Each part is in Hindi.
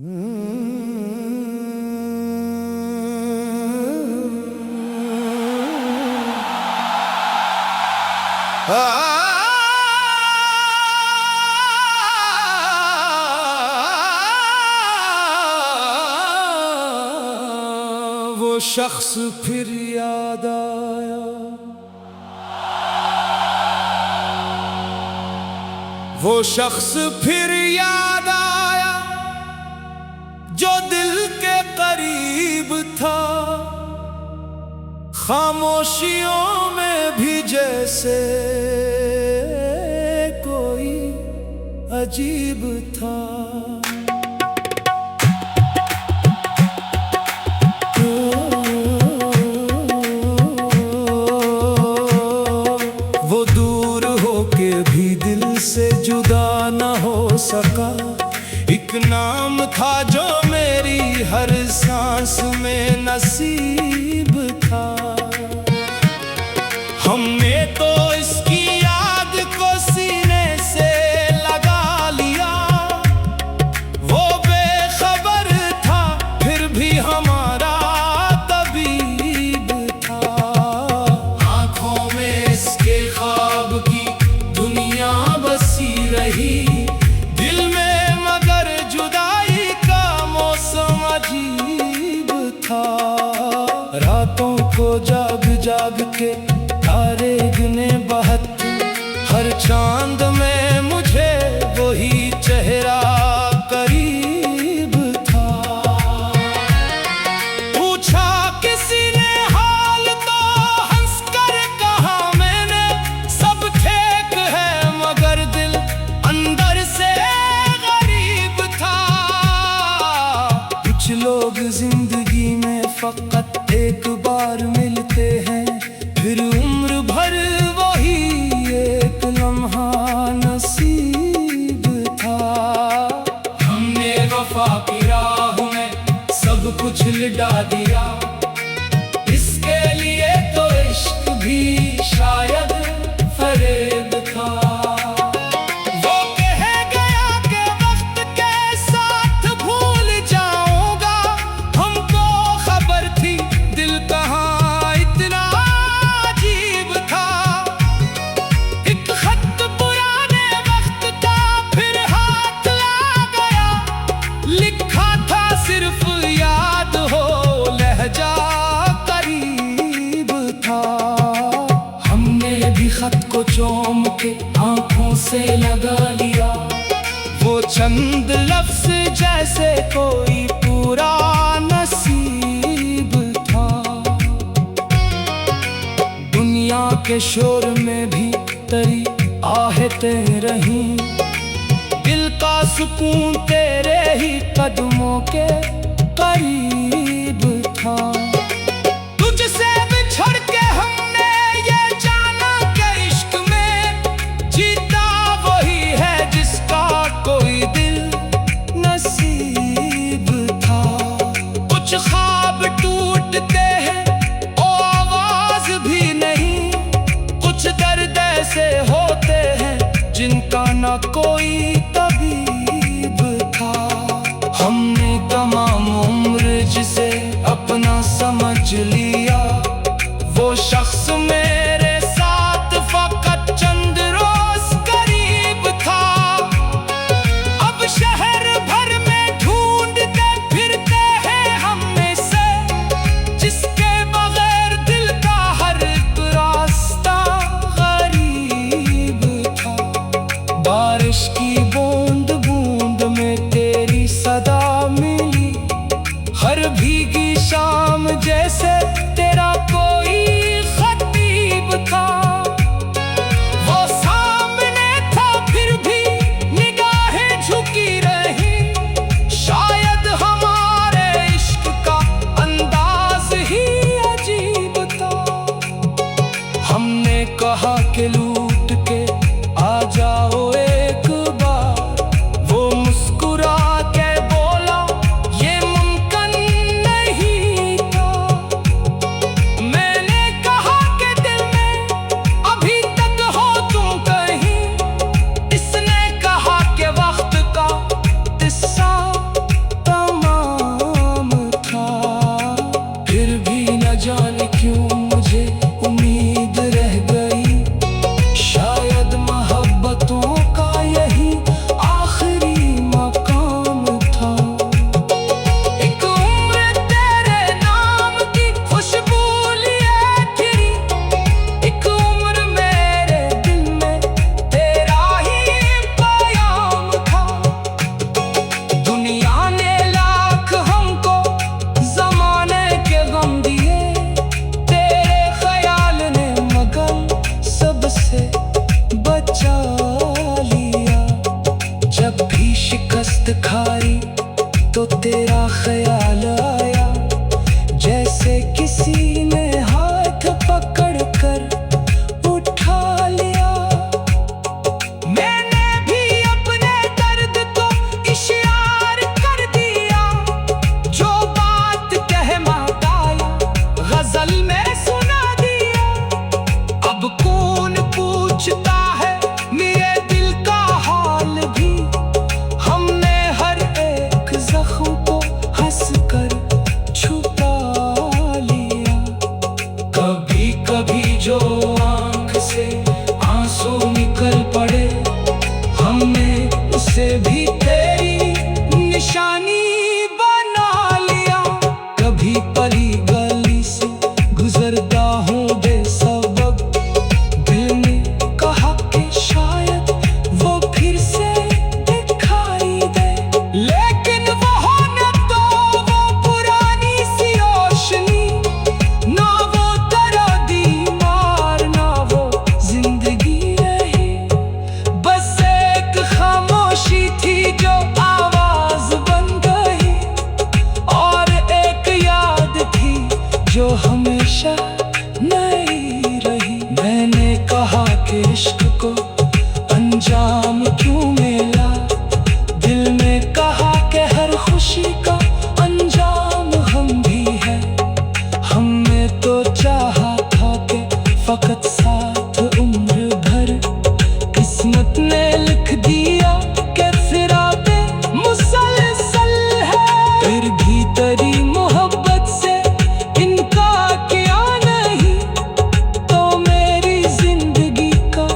वो शख्स फिर याद आया, वो शख्स फिर याद आया जो दिल के करीब था। खामोशियों में भी जैसे कोई अजीब था। वो दूर होके भी दिल से जुदा न हो सका। एक नाम था जो मेरी हर सांस में नसीब था। हमने तो इसकी याद को सीने से लगा लिया। वो बेखबर था फिर भी हमारा तबीब था। आंखों में इसके ख्वाब की दुनिया बसी रही। दिल में मगर जुदाई का मौसम अजीब था। रातों को जाग जाग के तारे गिने बहत। हर चांद में मुझे वही चेहरा करीब था। पूछा किसी ने हाल तो हंसकर कहा मैंने, सब ठीक है मगर दिल अंदर से गरीब था। कुछ लोग जिंदगी में फकत एक बार मिलते हैं, फिर उम्र भर वही एक लम्हा नसीब था। हमने वफा की राह में सब कुछ लुटा दिया। इसके लिए तो इश्क भी शायद फरेब था। वो कह गया कि वक्त के साथ भूल जाऊंगा। हमको खबर थी दिल कहाँ सिर्फ याद हो लहजा करीब था। हमने भी खत को चूम के आंखों से लगा लिया। वो चंद लफ्ज जैसे कोई पूरा नसीब था। दुनिया के शोर में भी तेरी आहें रहीं। दिल का सुकून तेरे ही कदमों के करीब था। तुझसे बिछड़ के हमने ये जाना कि इश्क में जीता वही है जिसका कोई दिल नसीब था। कुछ ख्वाब टूटते हैं और आवाज भी नहीं। कुछ दर्द ऐसे होते हैं जिनका न कोई तबीब था। हमने तमाम उम्र जिसे अपना समझ लिया। वो शख्स मेरे साथ फकत चंद रोज करीब था। अब शहर भर में ढूंढते फिरते हैं हम में से, जिसके बगैर दिल का हर रास्ता गरीब था। बारिश की बूंद बूंद में तेरी सदा तो तेरा ख्याल आया, जैसे किसी ने हाथ पकड़ कर उठा लिया। मैंने भी अपने दर्द को इशार कर दिया, जो बात कहमाया गजल में सुना दिया। अब कौन पूछता है मेरे दिल का हाल भी, हमने हर एक जख्म को हंस कर छुपा लिया। कभी कभी जो आंख से आंसू निकल पड़े, हमने उसे भी तेरी निशानी बना लिया। कभी पली गली से गुजरता हूँ बेसबब, दिल ने कहा कि शायद वो फिर से दिखाई दे, लेकिन वो न तो वो पुरानी सी रोशनी, ना वो तेरा दीवार, ना वो जिंदगी रही। बस एक खामोशी थी जो आवाज बन गई, और एक याद थी जो हमेशा नहीं रही। मैंने कहा कि इश्क को अंजाम क्यों मिला, दिल में कहा कि हर खुशी का अंजाम हम भी है। हमने तो चाहा था कि फकत साथ उम्र भर, किस्मत ने लिख दिया कि फिराते मुसलसल है। फिर भी तेरी मोहब्बत से इनका किया नहीं, तो मेरी जिंदगी का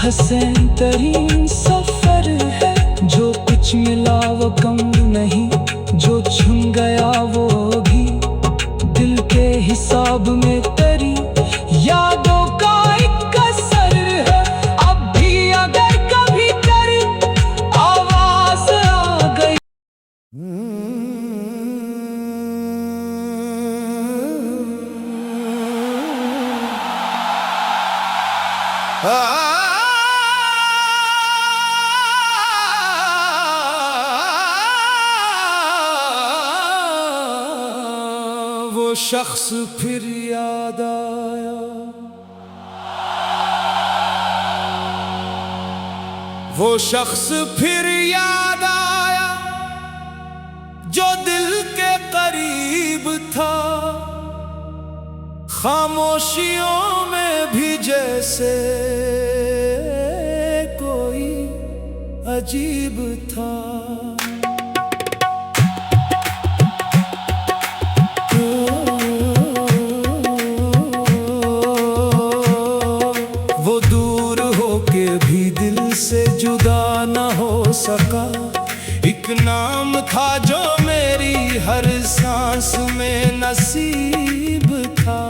हसीन तरीन सफर है। जो कुछ मिला वो कम नहीं, जो छूट गया वो भी दिल के हिसाब में तेरी यादों का एक असर है। अब भी अगर कभी तेरी आवाज आ गई, वो शख्स फिर याद आया, वो शख्स फिर याद आया, जो दिल के करीब था। खामोशियों में भी जैसे कोई अजीब था। वो दूर होके भी दिल से जुदा न हो सका, एक नाम था जो मेरी हर सांस में नसीब था।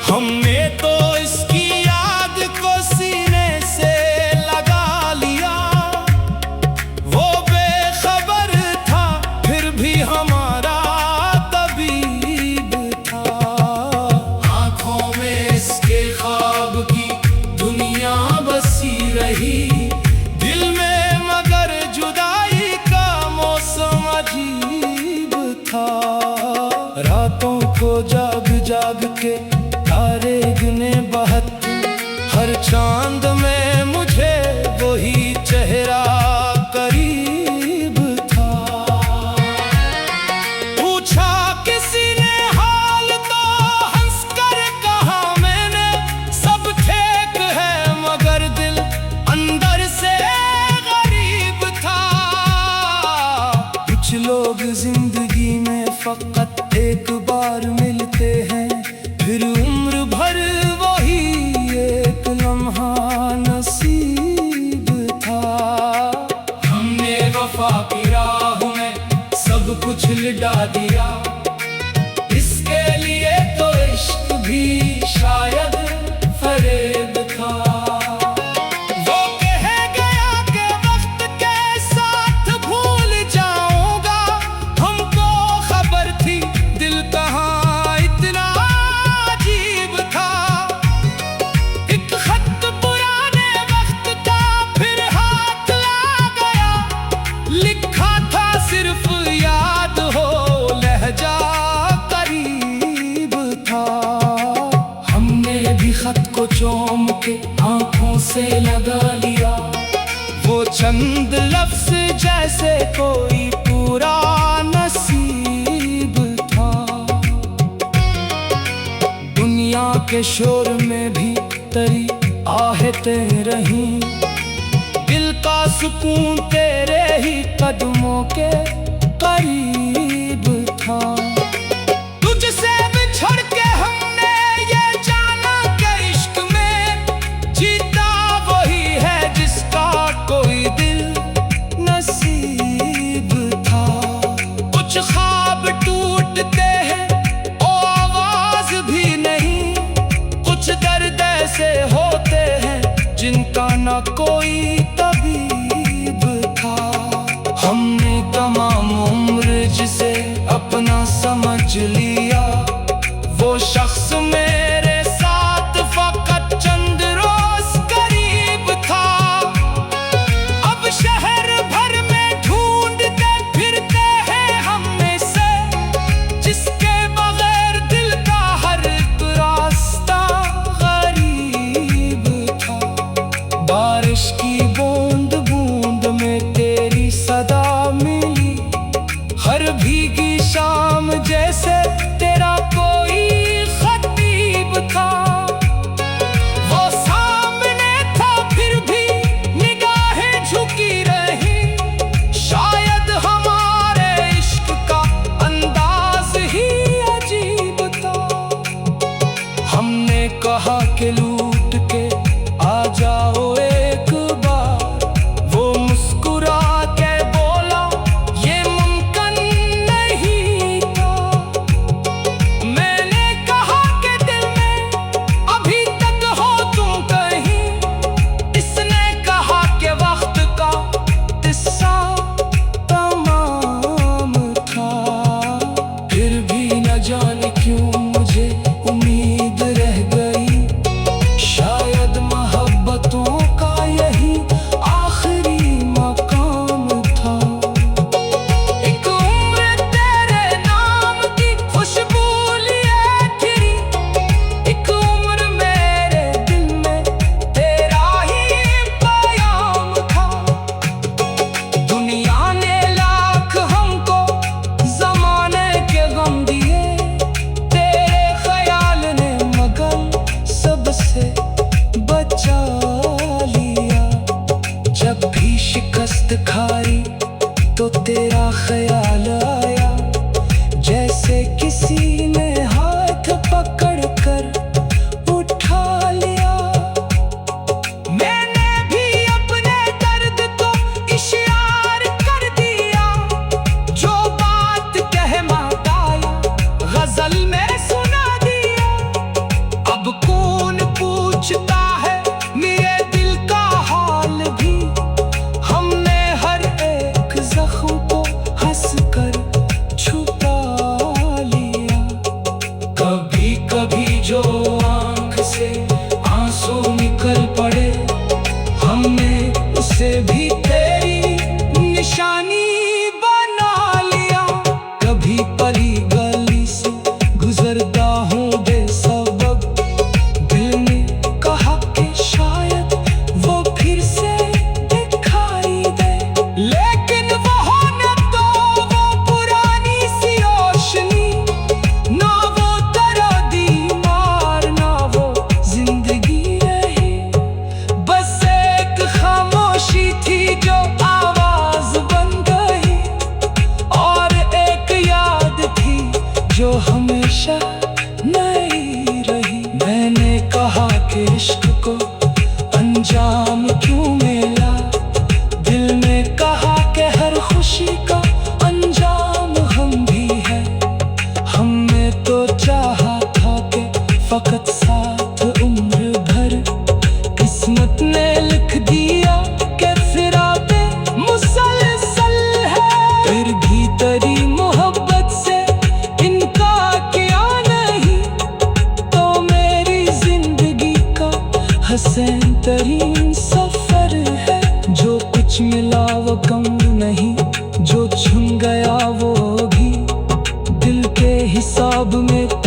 हमने तो इसकी याद को सीने से लगा लिया, वो बेखबर था फिर भी हमारा तबीब था। आंखों में इसके ख्वाब की दुनिया बसी रही, दिल में मगर जुदाई का मौसम अजीब था। रातों को जाग जाग के तारे गिने बहत, हर चांद में मुझे वही चेहरा करीब था। पूछा किसी ने हाल तो हंस कर कहा मैंने, सब ठीक है मगर दिल अंदर से गरीब था। कुछ लोग जिंदगी में फकत एक बार मिलते हैं, फिर उम्र भर वही एक लम्हा नसीब था। हमने वफा की राह में सब कुछ लुटा दिया, इसके लिए तो इश्क भी शायद फरेब था। वो कह गया कि वक्त के साथ भूल जाऊंगा, हमको खबर थी दिल कहाँ लिखा था सिर्फ याद हो, लहजा करीब था। हमने भी खत को चूम के आंखों से लगा लिया, वो चंद लफ्ज जैसे कोई पूरा नसीब था। दुनिया के शोर में भी तेरी आहें रहीं, दिल का सुकून तेरे ही कदमों के करीब था। तुझसे बिछड़ के हमने ये जाना कि इश्क में जीता वही है जिसका कोई दिल नसीब था। कुछ ख्वाब टूटते हैं ओ आवाज भी नहीं, कुछ दर्द ऐसे होते हैं जिनका न कोई तबीब था। हमने तमाम उम्र जिसे अपना समझ लिया, वो शख्स मेरे साथ फकत चंद रोज करीब था। अब शहर भर में ढूंढते फिरते हैं हम में से, जिसके बगैर दिल का हर एक रास्ता गरीब था। बारिश की बूंद बूंद में तेरी सदा मिली, हर भीगी शाम जैसे तेरा कोई खतीब था। वो सामने था फिर भी निगाहें झुकी रही, शायद हमारे इश्क का अंदाज ही अजीब था। हमने कहा कि लूट के आ जाओ एक बार, वो मुस्कुरा के बोला ये मुमकिन नहीं था। मैंने कहा कि दिल में अभी तक हो तुम कहीं, इसने कहा कि वक्त का किस्सा तमाम था। फिर भी न जाने क्यों मुझे उम्मीद रह गई, शायद मोहब्बतों का यही आखिरी मकाम था। एक उम्र तेरे नाम की खुशबू लिए फिरी, एक उम्र मेरे दिल में तेरा ही प्याम था। दुनिया ने लाख हमको जमाने के गम दिए, तेरे ख्याल ने मगर सबसे बचा लिया। जब भी शिकस्त खाई तो तेरा ख्याल आया, जैसे किसी ने हाथ पकड़ कर उठा लिया। मैंने भी अपने दर्द को इशार कर दिया, जो बात कहमाया गजल में सुना दिया। अब कौन पूछता है मेरे दिल का हाल भी, हमने हर एक जख्म को हंस कर छुपा लिया। कभी कभी जो आंख से आंसू निकल पड़े, हमने उसे भी तेरी निशानी बना लिया। कभी परी गली से गुजरता हूँ बेसबब, दिल ने कहा कि शायद वो फिर से दिखाई दे, लेकिन वो होने दो वो पुरानी सी रोशनी, ना वो तेरा दीवार ना वो जिंदगी रही। बस एक खामोशी थी जो आवाज बन गई, और एक याद थी जो हमेशा नहीं रही। मैंने कहा कि इश्क को अंजाम क्यों मिला, दिल ने कहा कि हर खुशी का अंजाम हम भी है। हमने तो चाहा था कि फकत साथ उम्र भर, किस्मत ने लिख दिया कि फिराते मुसलसल है। फिर भी तेरी मोहब्बत से इनकार किया नहीं, तो मेरी जिंदगी का हसीन तरीन सफर है। जो कुछ मिला वो कम नहीं, जो छुन गया वो भी दिल के हिसाब में